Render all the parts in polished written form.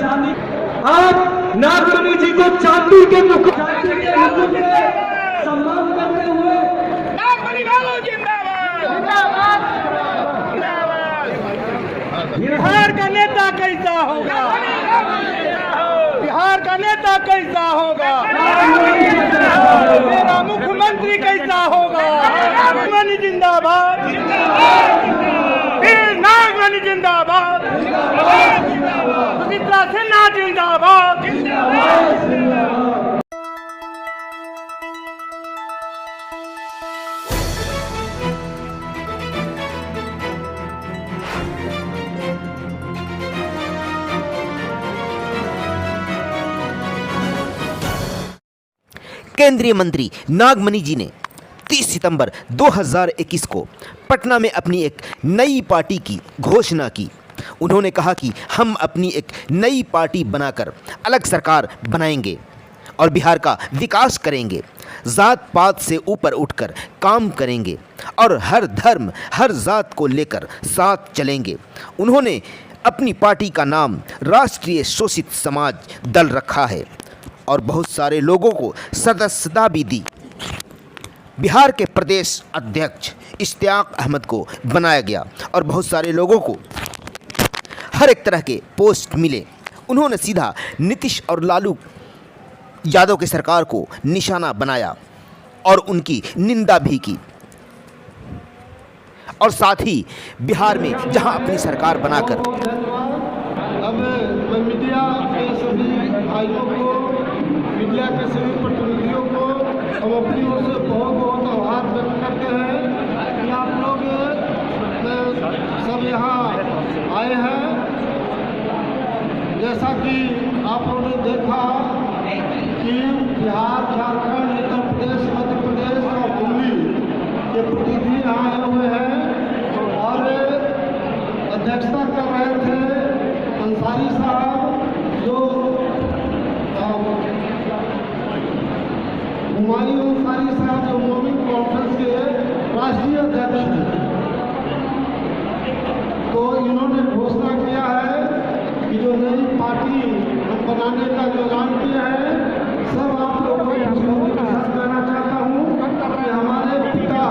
आज नागमणि जी को चांदी के मुकुट से सम्मान करते हुए नागमणि वालों जिंदाबाद जिंदाबाद जिंदाबाद। बिहार का नेता कैसा होगा? बिहार का नेता कैसा होगा? मेरा मुख्यमंत्री कैसा होगा? नागमणि जिंदाबाद वीर नागमणि जिंदाबाद सुचित्रा सिन्हा जिंदाबाद। केंद्रीय मंत्री नागमणि जी ने 30 सितंबर 2021 को पटना में अपनी एक नई पार्टी की घोषणा की। उन्होंने कहा कि हम अपनी एक नई पार्टी बनाकर अलग सरकार बनाएंगे और बिहार का विकास करेंगे, जात पात से ऊपर उठकर काम करेंगे और हर धर्म हर जात को लेकर साथ चलेंगे। उन्होंने अपनी पार्टी का नाम राष्ट्रीय शोषित समाज दल रखा है और बहुत सारे लोगों को सदस्यता भी दी। बिहार के प्रदेश अध्यक्ष इश्तियाक अहमद को बनाया गया और बहुत सारे लोगों को हर एक तरह के पोस्ट मिले। उन्होंने सीधा नीतीश और लालू यादव की सरकार को निशाना बनाया और उनकी निंदा भी की। और साथ ही बिहार में जहां अपनी सरकार बनाकर अब मैं मीडिया के सभी भाइयों को, मीडिया के सभी प्रतिनिधियों को हम अपनी ओर से बहुत बहुत आभार व्यक्त करते हैं कि आप लोग सब यहाँ आए हैं। जैसा कि आप लोगों ने देखा कि बिहार, झारखंड, उत्तर प्रदेश, मध्य प्रदेश और दिल्ली के प्रतिनिधि यहाँ आए हुए हैं और अध्यक्षता कर रहे थे अंसारी साहब, जो हुमायूं अंसारी साहब जो मोमिन कॉन्फ्रेंस के राष्ट्रीय अध्यक्ष हैं। तो इन्होंने घोषणा किया है कि जो नई पार्टी हम बनाने का जो ऐलान किया है, सब आप लोगों को कहना चाहता हूँ कि हमारे पिता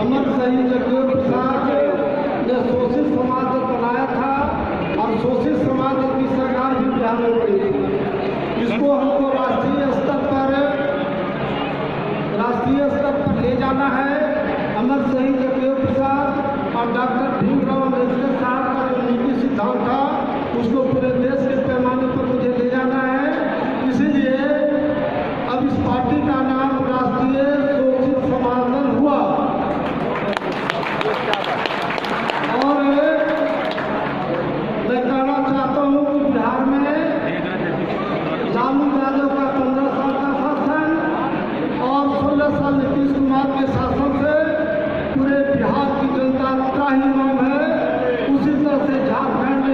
अमर शहीद जगदेव प्रसाद ने शोषित समाज बनाया था और शोषित समाज की सरकार भी बिहार में बनी थी। इसको हमको राष्ट्रीय स्तर पर ले जाना है। अमर शहीद जगदेव प्रसाद और डॉक्टर भीमराव अम्बेडकर साहब का जो नीति सिद्धांत था, उसको पूरे देश के पैमाने पर मुझे ले जाना है। इसीलिए अब इस पार्टी का नाम राष्ट्रीय शोषित समाज दल हुआ। और मैं कहना चाहता हूँ कि बिहार में लालू यादव का 15 साल का शासन और 16 साल नीतीश कुमार के शासन से पूरे बिहार की जनता त्राहिमाम है। उसी तरह से झारखंड,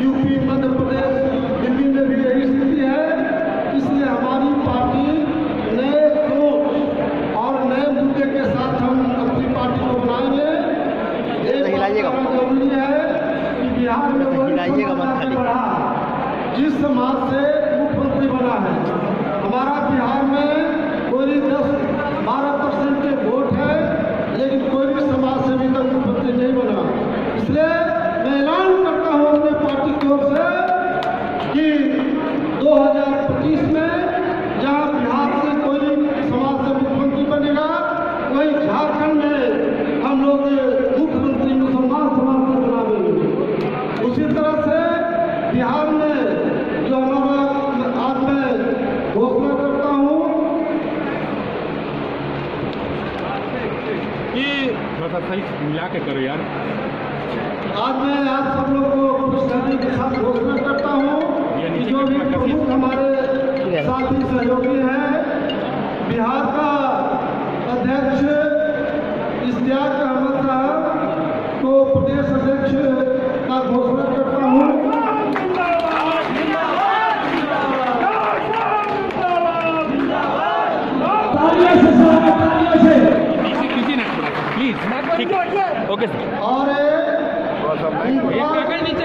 यूपी, मध्य प्रदेश, दिल्ली में भी यही स्थिति है। इसलिए हमारी पार्टी नए सोच और नए मुद्दे के साथ हम अपनी पार्टी को बनाएंगे। जरूरी है कि बिहार में बढ़ा जिस समाज से मुख्यमंत्री बना है। हमारा बिहार में कोई 10-12% के वोट है, लेकिन कोई भी समाज से भी तक मुख्यमंत्री नहीं बना। इसलिए मैं ऐलान करता हूँ अपने पार्टी की ओर से कि 2025 में जहाँ बिहार से कोई समाज से मुख्यमंत्री बनेगा, वहीं झारखंड में हम लोग मुख्यमंत्री मुसलमान समाज से बनाएंगे। उसी तरह से बिहार में जो हमारा आज मैं घोषणा करता हूँ कि थोड़ा सा सही मिला के करो यार। आज मैं आप सब लोग को खुशहाली के साथ घोषणा करता हूँ कि जो भी प्रमुख हमारे साथी सहयोगी हैं, बिहार का अध्यक्ष इश्तियाक अहमद साहब को प्रदेश अध्यक्ष का घोषणा करता हूँ। Okay sir. और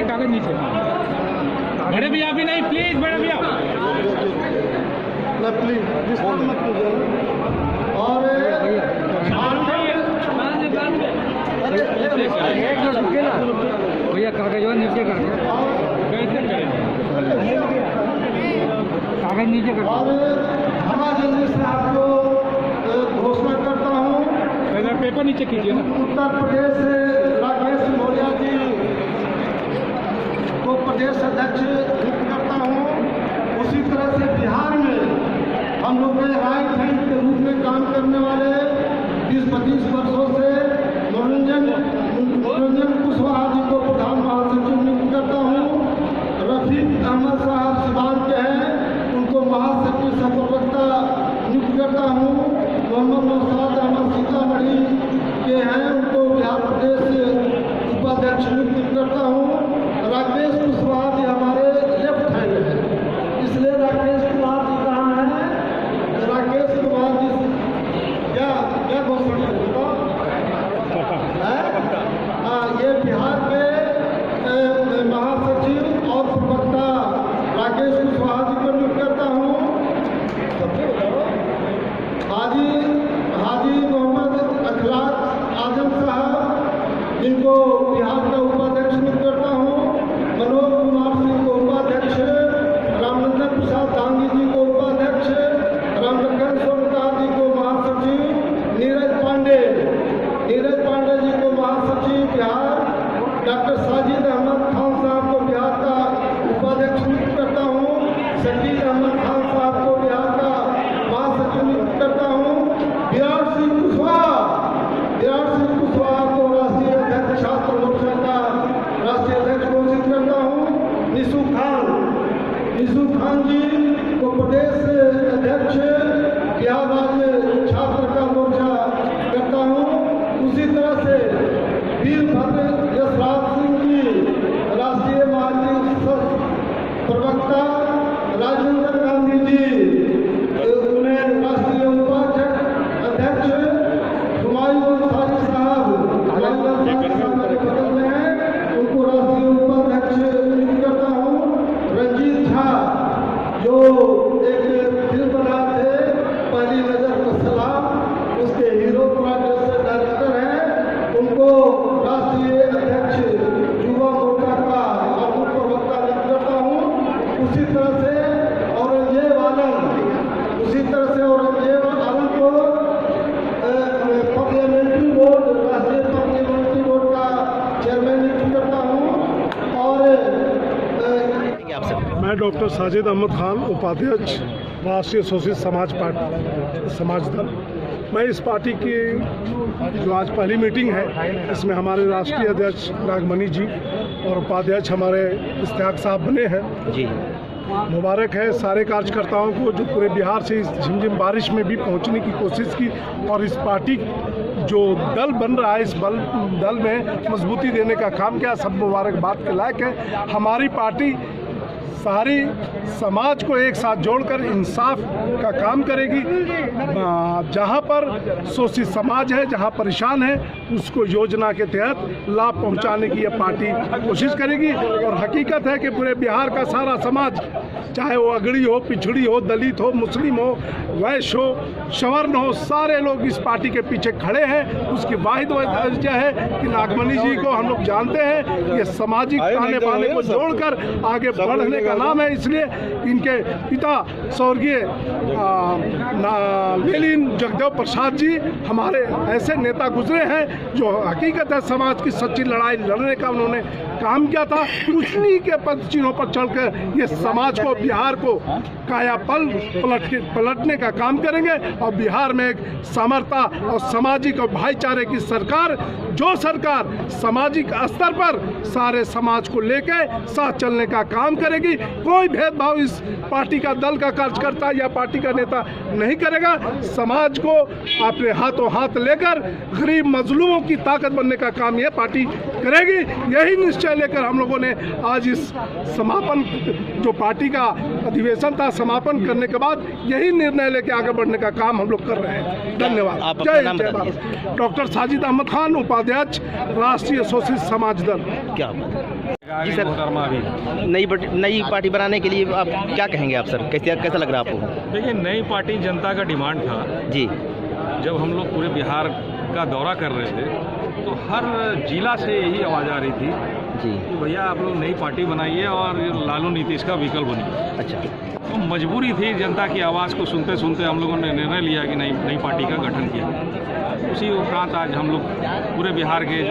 कागज नीचे बड़े भैया अभी नहीं, प्लीज बड़े भैया। प्लीज डिस्टर्ब मत कीजिए। और भैया कागज और नीचे कर कैसे करें? कागज नीचे कर और हमा जल्दी से आपको घोषणा करता हूँ। पहले पेपर नीचे कीजिए ना। उत्तर प्रदेश से राकेश मौर्य जी को प्रदेश अध्यक्ष नियुक्त करता हूँ। उसी तरह से बिहार में हम लोग के राइट हैंड के रूप में काम करने वाले 20-25 वर्षों से मनोरंजन कुशवाहा जी को प्रधान महासचिव नियुक्त करता हूँ। रफीक अहमद साहब सिवान के हैं, उनको महासचिव संपर्कता नियुक्त करता हूँ। मोहम्मद नौशाद अहमद सीतामढ़ी के हैं, उनको बिहार प्रदेश उपाध्यक्ष नियुक्त करता हूँ। राकेश कुशवाहा जी हमारे लेफ्ट हैंड है, इसलिए राकेश कुमार जी कहाँ हैं? राकेश कुमार जी क्या क्या घोषणा करेगा? ये बिहार के महासचिव और प्रवक्ता राकेश कुशवाहा जी को नियुक्त करता हूँ। हाजी मोहम्मद अखलाक आजम साहब, जिनको बिहार का उपाध्यक्ष नियुक्त करता हूँ। मनोज कुमार सिंह को उपाध्यक्ष, रामनंदन प्रसाद दांगी जी को उपाध्यक्ष, रामलखन सोनकार जी को महासचिव, नीरज पांडे जी को महासचिव बिहार, डॉक्टर साजिद अहमद खान साहब को बिहार का उपाध्यक्ष नियुक्त करता हूँ। शकील अहमद खान साहब को बिहार का महासचिव नियुक्त करता हूँ। विराट सिंह कुशवाहा को राष्ट्रीय अध्यक्ष छात्र मोर्चा का राष्ट्रीय अध्यक्ष घोषित करता हूँ। निशु खान जी को प्रदेश अध्यक्ष बिहार राज्य छात्र का मोर्चा करता हूँ। उसी तरह से वीरभद्र यशराज सिंह जी राष्ट्रीय महासचिव प्रवक्ता, राजेंद्र गांधी जी उन्हें राष्ट्रीय उपाध्यक्ष, हुमायूं अंसारी साहब के बगल में हैं, उनको राष्ट्रीय उपाध्यक्ष नियुक्त करता हूँ। रंजीत झा जो एक फिल्म बनाए थे पहली नजर का सलाम, उसके हीरो प्रोड्यूसर डायरेक्टर हैं, उनको राष्ट्रीय अध्यक्ष युवा मोर्चा का प्रवक्ता नियुक्त करता हूँ। उसी तरह से औरंगजेब आलम को पार्लियामेंट्री बोर्ड, राष्ट्रीय पार्लियामेंट्री बोर्ड का चेयरमैन नियुक्त करता हूँ। और मैं डॉक्टर साजिद अहमद खान, उपाध्यक्ष राष्ट्रीय शोषित समाज दल। मैं इस पार्टी की जो आज पहली मीटिंग है, इसमें हमारे राष्ट्रीय अध्यक्ष नागमणि जी और उपाध्यक्ष हमारे इश्तियाक साहब बने हैं जी। मुबारक है सारे कार्यकर्ताओं को जो पूरे बिहार से इस झिमझिम बारिश में भी पहुंचने की कोशिश की, और इस पार्टी जो दल बन रहा है, इस दल में मजबूती देने का काम किया। सब मुबारकबाद के लायक है। हमारी पार्टी सारी समाज को एक साथ जोड़कर इंसाफ का काम करेगी। जहां पर शोषित समाज है, जहां परेशान है, उसको योजना के तहत लाभ पहुंचाने की यह पार्टी कोशिश करेगी। और हकीकत है कि पूरे बिहार का सारा समाज, चाहे वो अगड़ी हो, पिछड़ी हो, दलित हो, मुस्लिम हो, वैश्य हो, सवर्ण हो, सारे लोग इस पार्टी के पीछे खड़े हैं। उसकी वाहिद वजह है कि नागमणि जी को हम लोग जानते हैं, ये सामाजिक ताने बाने को जोड़कर आगे बढ़ने का नाम है। इसलिए इनके पिता स्वर्गीय लेलिन जगदेव प्रसाद जी हमारे ऐसे नेता गुजरे हैं जो हकीकत है समाज की सच्ची लड़ाई लड़ने का उन्होंने काम किया था। उन्हीं के पद चिन्हों पर चलकर ये समाज को, बिहार को काया पलटने का काम करेंगे। और बिहार में एक समरता और सामाजिक और भाईचारे की सरकार, जो सरकार सामाजिक स्तर पर सारे समाज को लेकर साथ चलने का काम करेगी। कोई भेदभाव इस पार्टी का, दल का कार्यकर्ता या पार्टी का नेता नहीं करेगा। समाज को अपने हाथों हाथ लेकर गरीब मजलूमों की ताकत बनने का काम यह पार्टी करेगी। यही निश्चय लेकर हम लोगों ने आज इस समापन जो पार्टी का अधिवेशन था, समापन करने के बाद यही निर्णय लेके आगे बढ़ने का काम हम लोग कर रहे हैं। धन्यवाद। आप अपना नाम बता दीजिए। डॉक्टर साजिद अहमद खान, उपाध्यक्ष राष्ट्रीय शोषित समाज दल। क्या जी सर, अभी नई पार्टी बनाने के लिए आप क्या कहेंगे आप सर, कैसा लग रहा है आपको? देखिए, नई पार्टी जनता का डिमांड था। जी, जब हम लोग पूरे बिहार का दौरा कर रहे थे तो हर जिला से यही आवाज़ आ रही थी जी, कि भैया आप लोग नई पार्टी बनाइए और लालू नीतीश का विकल्प बनिए। अच्छा, तो मजबूरी थी, जनता की आवाज़ को सुनते सुनते हम लोगों ने निर्णय लिया कि नई पार्टी का गठन किया। उसी उपरांत आज हम लोग पूरे बिहार के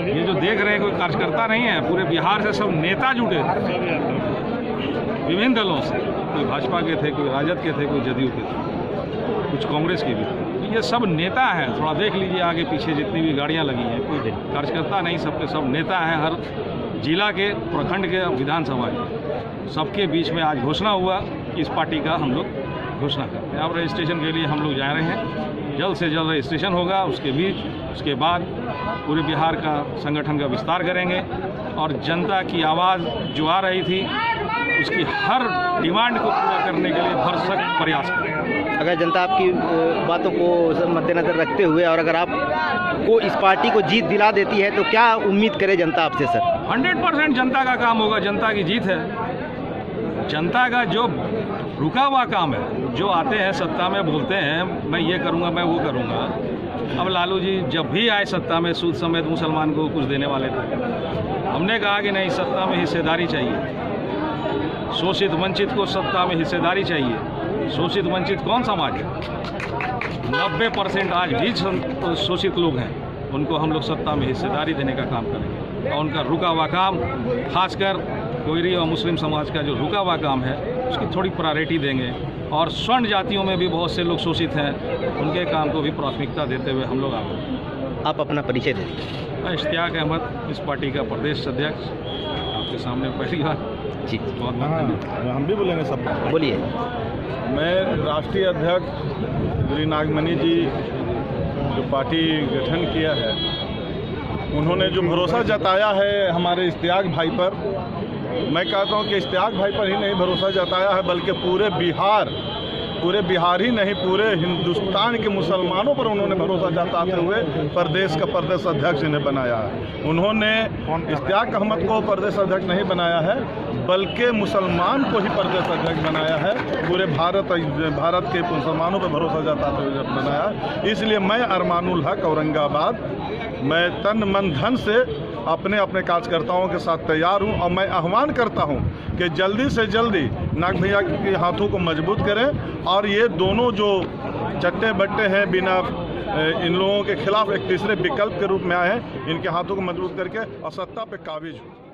ये जो देख रहे हैं, कोई कार्यकर्ता नहीं है, पूरे बिहार से सब नेता जुटे थे विभिन्न दलों से। कोई भाजपा के थे, कोई राजद के थे, कोई जदयू के थे, कुछ कांग्रेस के भी थे। तो ये सब नेता हैं। थोड़ा देख लीजिए आगे पीछे जितनी भी गाड़ियां लगी हैं, कोई कार्यकर्ता नहीं, सबके सब नेता हैं। हर जिला के, प्रखंड के, विधानसभा के, सबके बीच में आज घोषणा हुआ कि इस पार्टी का हम लोग घोषणा करते हैं। अब रजिस्ट्रेशन के लिए हम लोग जा रहे हैं। जल्द से जल्द रजिस्ट्रेशन होगा, उसके बाद पूरे बिहार का संगठन का विस्तार करेंगे और जनता की आवाज़ जो आ रही थी उसकी हर डिमांड को पूरा करने के लिए भरसक प्रयास करेंगे। अगर जनता आपकी बातों को मद्देनजर रखते हुए और अगर आपको इस पार्टी को जीत दिला देती है तो क्या उम्मीद करे जनता आपसे सर? 100% जनता का काम होगा, जनता की जीत है। जनता का जो रुका हुआ काम है, जो आते हैं सत्ता में बोलते हैं मैं ये करूँगा, मैं वो करूँगा। अब लालू जी जब भी आए सत्ता में, सूद समेत मुसलमान को कुछ देने वाले थे। हमने कहा कि नहीं, सत्ता में हिस्सेदारी चाहिए, शोषित वंचित को सत्ता में हिस्सेदारी चाहिए। शोषित वंचित कौन समाज है? 90% आज भी शोषित लोग हैं, उनको हम लोग सत्ता में हिस्सेदारी देने का काम करेंगे और उनका रुका हुआ काम, खासकर कोयरी और मुस्लिम समाज का जो रुका हुआ काम है उसकी थोड़ी प्रायोरिटी देंगे। और स्वर्ण जातियों में भी बहुत से लोग शोषित हैं, उनके काम को भी प्राथमिकता देते हुए हम लोग आगे। आप अपना परिचय दे दीजिए। मैं इश्तियाक अहमद, इस पार्टी का प्रदेश अध्यक्ष, आपके सामने पहली बार जी, बहुत धन्यवाद। हम भी बोलेंगे सब। बोलिए। मैं राष्ट्रीय अध्यक्ष श्री नागमणि जी जो पार्टी गठन किया है, उन्होंने जो भरोसा जताया है हमारे इश्तियाक भाई पर, मैं कहता हूं कि इश्तियाक भाई पर ही नहीं भरोसा जताया है बल्कि पूरे बिहार ही नहीं, पूरे हिंदुस्तान के मुसलमानों पर उन्होंने भरोसा जताते हुए प्रदेश का प्रदेश अध्यक्ष इन्हें बनाया है। उन्होंने इश्तियाक अहमद को प्रदेश अध्यक्ष नहीं बनाया है बल्कि मुसलमान को ही प्रदेश अध्यक्ष बनाया है। पूरे भारत के मुसलमानों पर भरोसा जताते हुए बनाया। इसलिए मैं अरमानुल हक औरंगाबाद, मैं तन मन धन से अपने कार्यकर्ताओं के साथ तैयार हूं और मैं आह्वान करता हूं कि जल्दी से जल्दी नाग भैया के हाथों को मजबूत करें और ये दोनों जो चट्टे बट्टे हैं बिना इन लोगों के खिलाफ एक तीसरे विकल्प के रूप में आए हैं, इनके हाथों को मजबूत करके और सत्ता पे काबिज हो।